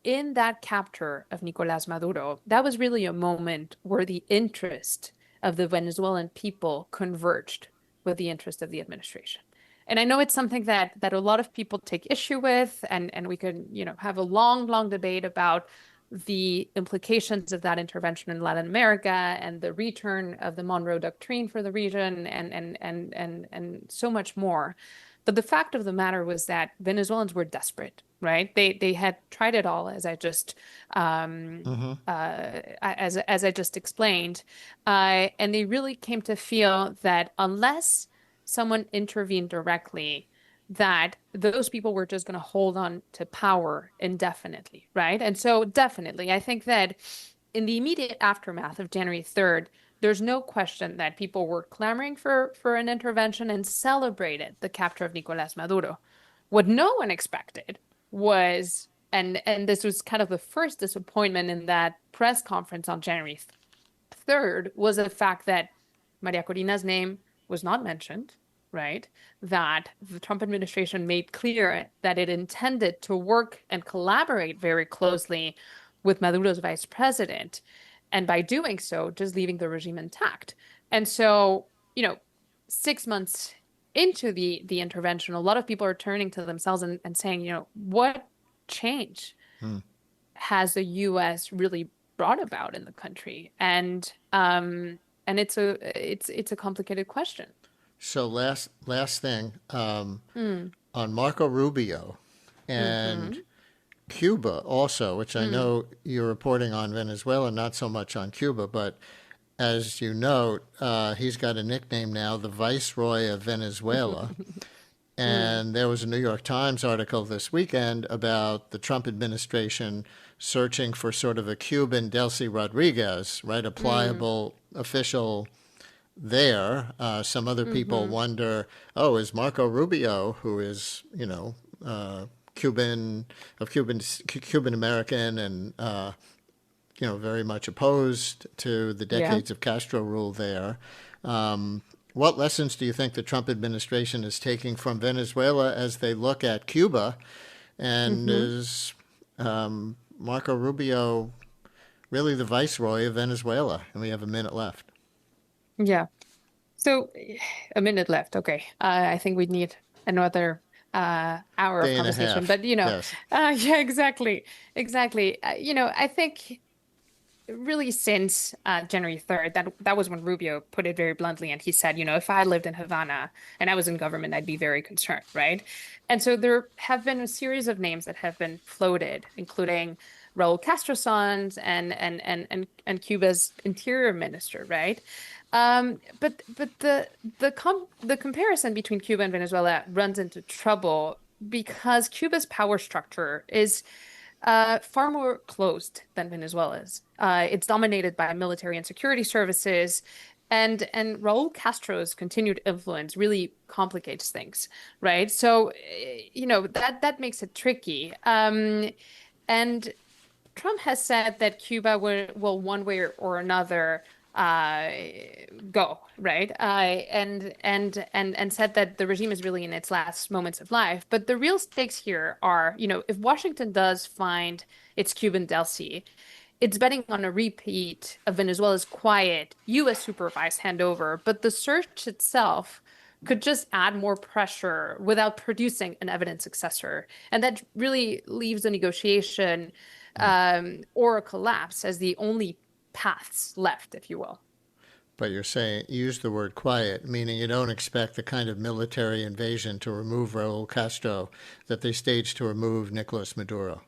in that capture of Nicolás Maduro, that was really a moment where the interest of the Venezuelan people converged with the interest of the administration. And I know it's something that a lot of people take issue with, and we could, have a long debate about the implications of that intervention in Latin America and the return of the Monroe Doctrine for the region and so much more. But the fact of the matter was that Venezuelans were desperate, right? They had tried it all, as I just as I just explained, and they really came to feel that unless someone intervened directly, that those people were just going to hold on to power indefinitely, right? And so definitely, I think that in the immediate aftermath of January 3rd, there's no question that people were clamoring for an intervention and celebrated the capture of Nicolás Maduro. What no one expected was, and this was kind of the first disappointment in that press conference on January 3rd, was the fact that Maria Corina's name was not mentioned, right? That the Trump administration made clear that it intended to work and collaborate very closely with Maduro's vice president, and by doing so, just leaving the regime intact. And so, 6 months into the intervention, a lot of people are turning to themselves and saying, what change has the U.S. really brought about in the country? And it's a complicated question. So last thing on Marco Rubio and Cuba also, which I know you're reporting on Venezuela, not so much on Cuba, but as you note, he's got a nickname now, the Viceroy of Venezuela. And there was a New York Times article this weekend about the Trump administration searching for sort of a Cuban Delcy Rodriguez, right, a pliable official there. Some other people wonder, is Marco Rubio, who is, Cuban American and very much opposed to the decades of Castro rule there. What lessons do you think the Trump administration is taking from Venezuela as they look at Cuba? And is Marco Rubio really the viceroy of Venezuela? And we have a minute left. Yeah. So a minute left. Okay. I think we need another hour of conversation, but yes. Yeah, exactly. I think really since January 3rd, that was when Rubio put it very bluntly, and he said, if I lived in Havana and I was in government, I'd be very concerned, right? And so there have been a series of names that have been floated, including Raul Castro's sons and Cuba's interior minister, right? But the comparison between Cuba and Venezuela runs into trouble because Cuba's power structure is far more closed than Venezuela's. It's dominated by military and security services, and Raul Castro's continued influence really complicates things, right? So that makes it tricky. And Trump has said that Cuba will one way or another go, right? And said that the regime is really in its last moments of life. But the real stakes here are, if Washington does find its Cuban Delcy, it's betting on a repeat of Venezuela's quiet U.S. supervised handover. But the search itself could just add more pressure without producing an evident successor. And that really leaves the negotiation or a collapse as the only paths left, if you will. But you're saying, you use the word quiet, meaning you don't expect the kind of military invasion to remove Raul Castro that they staged to remove Nicolás Maduro.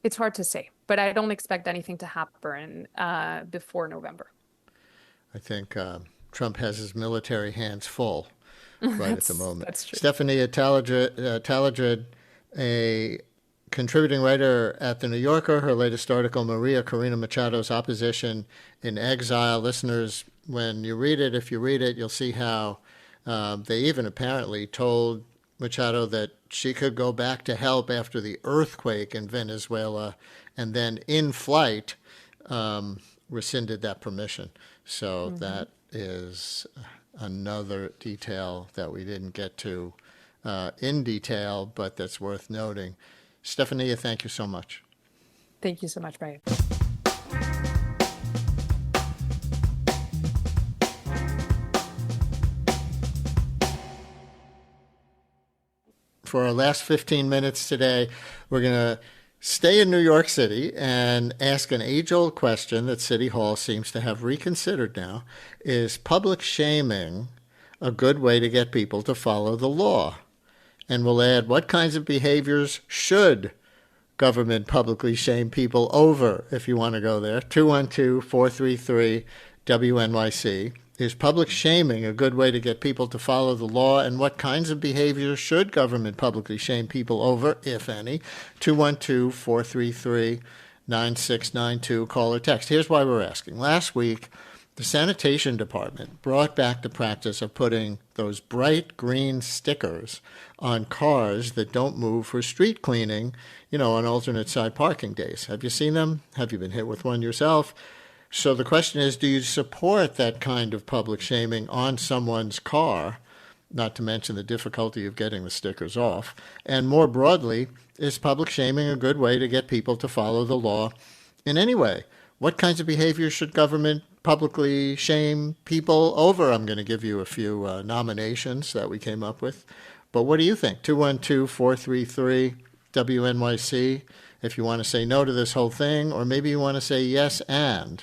It's hard to say, but I don't expect anything to happen before November. I think Trump has his military hands full right at the moment. That's true. Stephanie Taladrid, a contributing writer at The New Yorker, her latest article, Maria Corina Machado's Opposition in Exile. Listeners, when you read it, if you read it, you'll see how they even apparently told Machado that she could go back to help after the earthquake in Venezuela, and then in flight rescinded that permission. So that is another detail that we didn't get to in detail, but that's worth noting. Stephania, thank you so much. Thank you so much, Brian. For our last 15 minutes today, we're going to stay in New York City and ask an age-old question that City Hall seems to have reconsidered now. Is public shaming a good way to get people to follow the law? And we'll add, what kinds of behaviors should government publicly shame people over, if you want to go there? 212-433-WNYC. Is public shaming a good way to get people to follow the law? And what kinds of behaviors should government publicly shame people over, if any? 212-433-9692. Call or text. Here's why we're asking. Last week, the sanitation department brought back the practice of putting those bright green stickers on cars that don't move for street cleaning, on alternate side parking days. Have you seen them? Have you been hit with one yourself? So the question is, do you support that kind of public shaming on someone's car, not to mention the difficulty of getting the stickers off? And more broadly, is public shaming a good way to get people to follow the law in any way? What kinds of behaviors should government publicly shame people over? I'm going to give you a few nominations that we came up with. But what do you think? 212-433-WNYC. If you want to say no to this whole thing, or maybe you want to say yes and.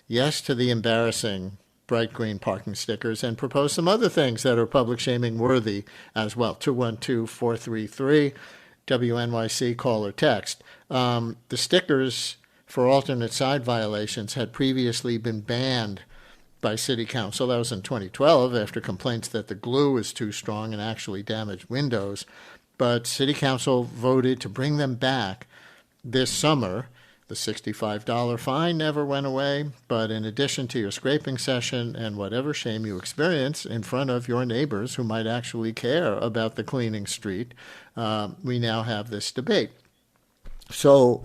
Yes to the embarrassing bright green parking stickers, and propose some other things that are public shaming worthy as well. 212-433-WNYC, call or text. The stickers for alternate side violations had previously been banned by City Council. That was in 2012 after complaints that the glue was too strong and actually damaged windows. But City Council voted to bring them back this summer. The $65 fine never went away, but in addition to your scraping session and whatever shame you experience in front of your neighbors who might actually care about the cleaning street, we now have this debate. So,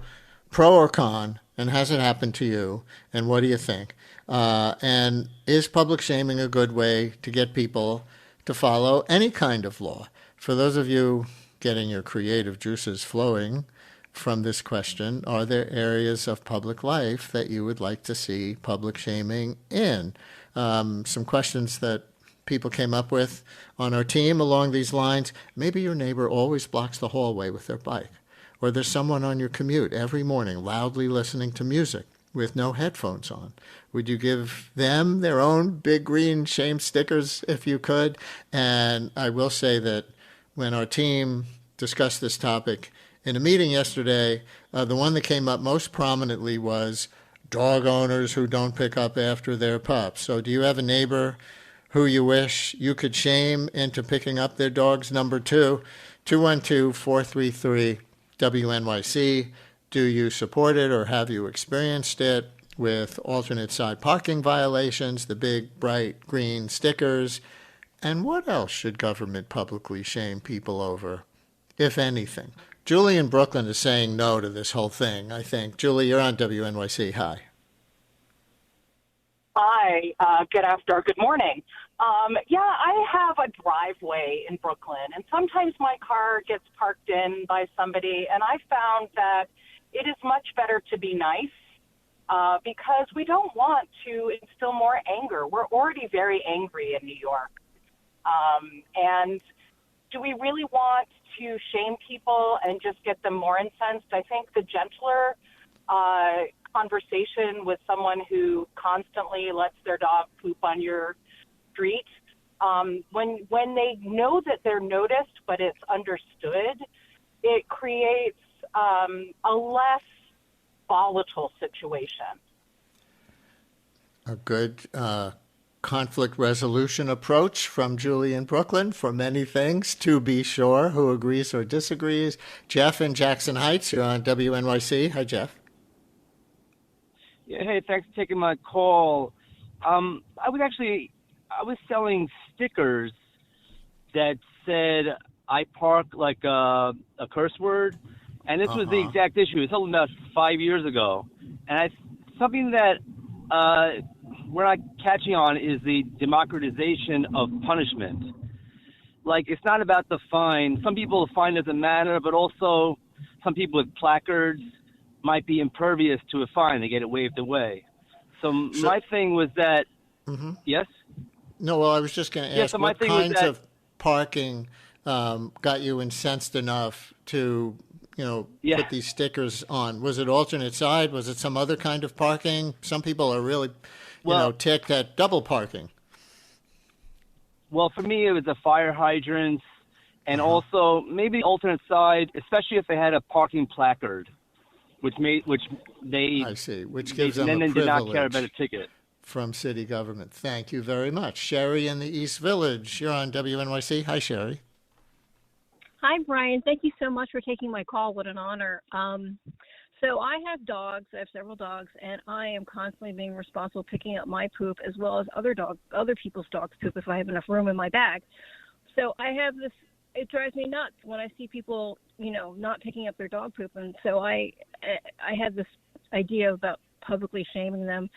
pro or con, and has it happened to you, and what do you think? And is public shaming a good way to get people to follow any kind of law? For those of you getting your creative juices flowing from this question, are there areas of public life that you would like to see public shaming in? Some questions that people came up with on our team along these lines. Maybe your neighbor always blocks the hallway with their bike, or there's someone on your commute every morning loudly listening to music with no headphones on. Would you give them their own big green shame stickers if you could? And I will say that when our team discussed this topic in a meeting yesterday, the one that came up most prominently was dog owners who don't pick up after their pups. So do you have a neighbor who you wish you could shame into picking up their dog's number 2? 212-433-WNYC. Do you support it, or have you experienced it with alternate side parking violations, the big bright green stickers? And what else should government publicly shame people over, if anything? Julie in Brooklyn is saying no to this whole thing, I think. Julie, you're on WNYC. Hi. Hi. Good morning. I have a driveway in Brooklyn, and sometimes my car gets parked in by somebody, and I found that it is much better to be nice because we don't want to instill more anger. We're already very angry in New York. And do we really want to shame people and just get them more incensed? I think the gentler conversation with someone who constantly lets their dog poop on your street, when they know that they're noticed but it's understood, it creates a less volatile situation. A good conflict resolution approach from Julie in Brooklyn for many things, to be sure. Who agrees or disagrees? Jeff in Jackson Heights, you're on WNYC. Hi, Jeff. Yeah, hey, thanks for taking my call. I was selling stickers that said, I park like a curse word, and this was the exact issue. It's something about 5 years ago, and something that we're not catching on is the democratization of punishment. Like, it's not about the fine. Some people the fine doesn't matter, but also some people with placards might be impervious to a fine. They get it waved away. So my thing was that, yes? No, well, I was just going to ask, what kinds of parking got you incensed enough to, put these stickers on? Was it alternate side? Was it some other kind of parking? Some people are really, ticked at double parking. Well, for me, it was the fire hydrants, and also maybe alternate side, especially if they had a parking placard, which gives them a privilege did not care about a ticket from city government. Thank you very much. Sherry in the East Village, you're on WNYC. Hi, Sherry. Hi, Brian. Thank you so much for taking my call. What an honor. So I have dogs. I have several dogs, and I am constantly being responsible picking up my poop as well as other people's dogs' poop if I have enough room in my bag. So I have this. It drives me nuts when I see people, not picking up their dog poop, and so I had this idea about publicly shaming them,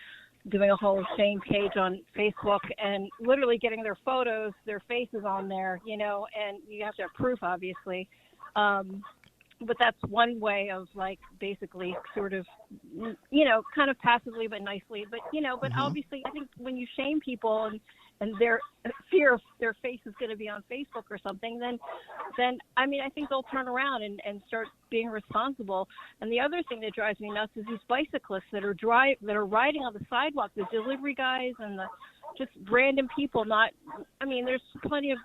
doing a Hall of Shame page on Facebook, and literally getting their photos, their faces on there, and you have to have proof, obviously. But that's one way of basically sort of, kind of passively but nicely. But, but obviously I think when you shame people and their fear of their face is going to be on Facebook or something, then I think they'll turn around and start being responsible. And the other thing that drives me nuts is these bicyclists that are riding on the sidewalk, the delivery guys and the just random people there's plenty of,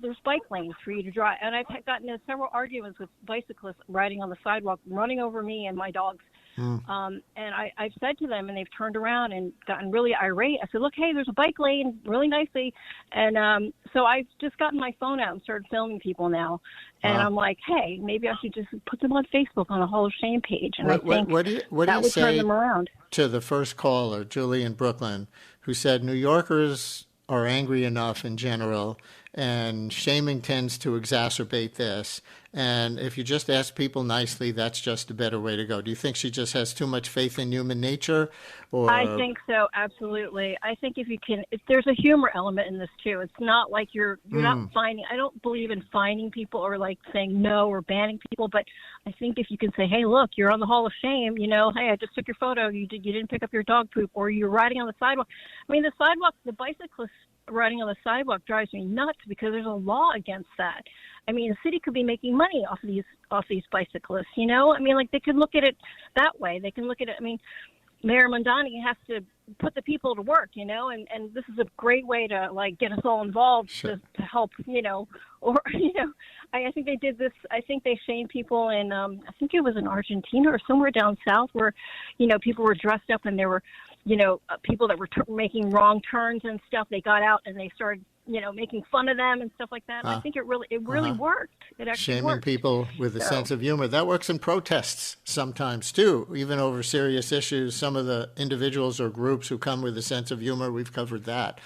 there's bike lanes for you to drive. And I've gotten into several arguments with bicyclists riding on the sidewalk, running over me and my dogs. And I've said to them, and they've turned around and gotten really irate. I said, look, hey, there's a bike lane really nicely. And so I've just gotten my phone out and started filming people now. And I'm like, hey, maybe I should just put them on Facebook on a Hall of Shame page. And what do you would say turn them around. To the first caller, Julie in Brooklyn, who said New Yorkers are angry enough in general, and shaming tends to exacerbate this. And if you just ask people nicely, that's just a better way to go. Do you think she just has too much faith in human nature? Or I think so, absolutely. I think if there's a humor element in this too. It's not like you're not fining. I don't believe in fining people or saying no or banning people. But I think if you can say, hey, look, you're on the Hall of Shame. Hey, I just took your photo. You didn't pick up your dog poop, or you're riding on the sidewalk. The bicyclists riding on the sidewalk drives me nuts because there's a law against that. The city could be making money off these bicyclists, they could look at it that way. They can look at it. Mayor Mondani has to put the people to work, and this is a great way to get us all involved to help, I think they did this. I think they shamed people in, I think it was in Argentina or somewhere down south where, people were dressed up and there were, people that were making wrong turns and stuff. They got out and they started, making fun of them and stuff like that. I think it really worked. It actually shaming worked. people with a sense of humor. That works in protests sometimes too, even over serious issues. Some of the individuals or groups who come with a sense of humor, we've covered that.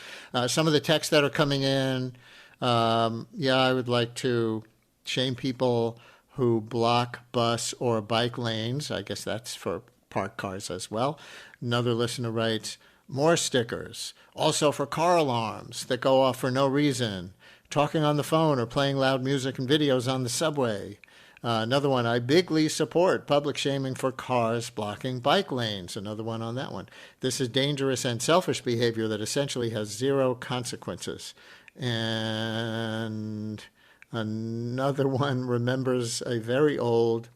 Some of the texts that are coming in, I would like to shame people who block bus or bike lanes. I guess that's for parked cars as well. Another listener writes, more stickers, also for car alarms that go off for no reason, talking on the phone or playing loud music and videos on the subway. Another one, I bigly support public shaming for cars blocking bike lanes. Another one on that one. This is dangerous and selfish behavior that essentially has zero consequences. And another one remembers a very old,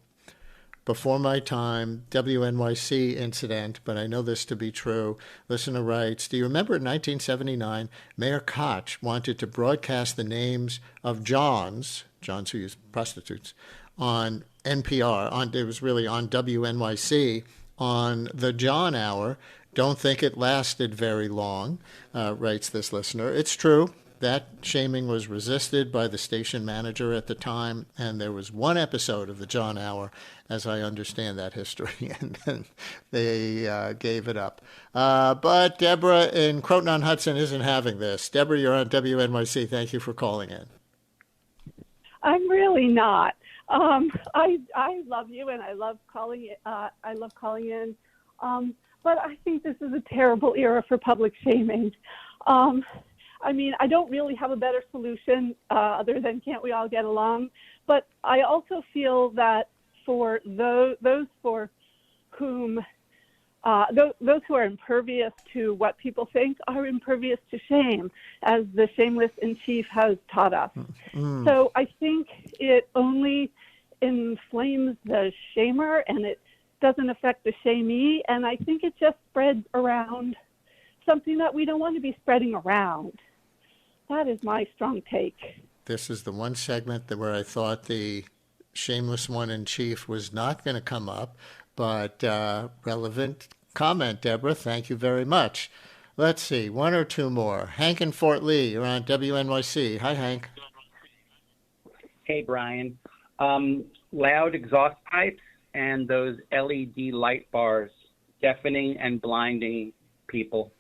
before my time, WNYC incident, but I know this to be true. Listener writes, do you remember in 1979, Mayor Koch wanted to broadcast the names of Johns who use prostitutes, on NPR, it was really on WNYC, on the John Hour. Don't think it lasted very long, writes this listener. It's true. That shaming was resisted by the station manager at the time, and there was one episode of the John Hour, as I understand that history, and then they gave it up. But Deborah in Croton-on-Hudson isn't having this. Deborah, you're on WNYC. Thank you for calling in. I'm really not. I love you, and I love calling in. But I think this is a terrible era for public shaming. I mean, I don't really have a better solution other than can't we all get along? But I also feel that for those for whom those who are impervious to what people think are impervious to shame, as the shameless in chief has taught us. So I think it only inflames the shamer, and it doesn't affect the shamee, and I think it just spreads around something that we don't want to be spreading around. That is my strong take. This is the one segment where I thought the shameless one in chief was not going to come up, but relevant comment, Deborah. Thank you very much. Let's see, one or two more. Hank in Fort Lee, you're on WNYC. Hi, Hank. Hey, Brian. Loud exhaust pipes and those LED light bars, deafening and blinding people.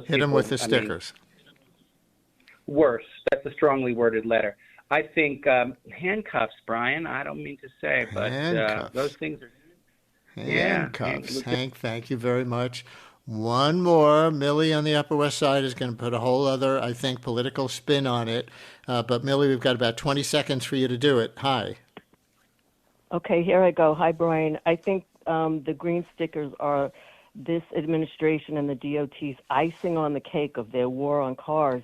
Hit them with the stickers. Worse. That's a strongly worded letter. I think handcuffs, Brian. I don't mean to say, but those things are... Handcuffs. Hank, thank you very much. One more. Millie on the Upper West Side is going to put a whole other, I think, political spin on it. But Millie, we've got about 20 seconds for you to do it. Hi. Okay, here I go. Hi, Brian. I think the green stickers are this administration and the DOT's icing on the cake of their war on cars.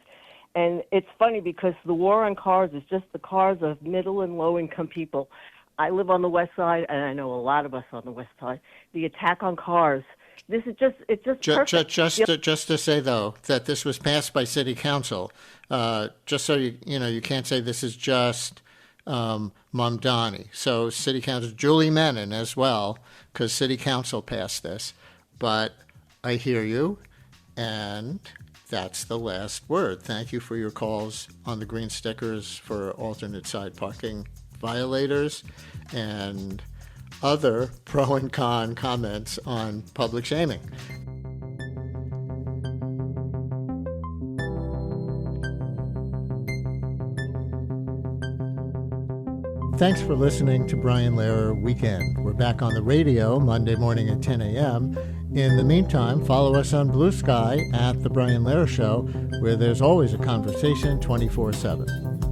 And it's funny because the war on cars is just the cars of middle and low income people. I live on the West Side, and I know a lot of us on the West Side. The attack on cars. This is perfect. Just to say though that this was passed by City Council, just so you can't say this is just Mamdani. So City Council, Julie Menon as well, because City Council passed this. But I hear you, and that's the last word. Thank you for your calls on the green stickers for alternate side parking violators and other pro and con comments on public shaming. Thanks for listening to Brian Lehrer Weekend. We're back on the radio Monday morning at 10 a.m. In the meantime, follow us on Blue Sky at The Brian Lehrer Show, where there's always a conversation 24/7.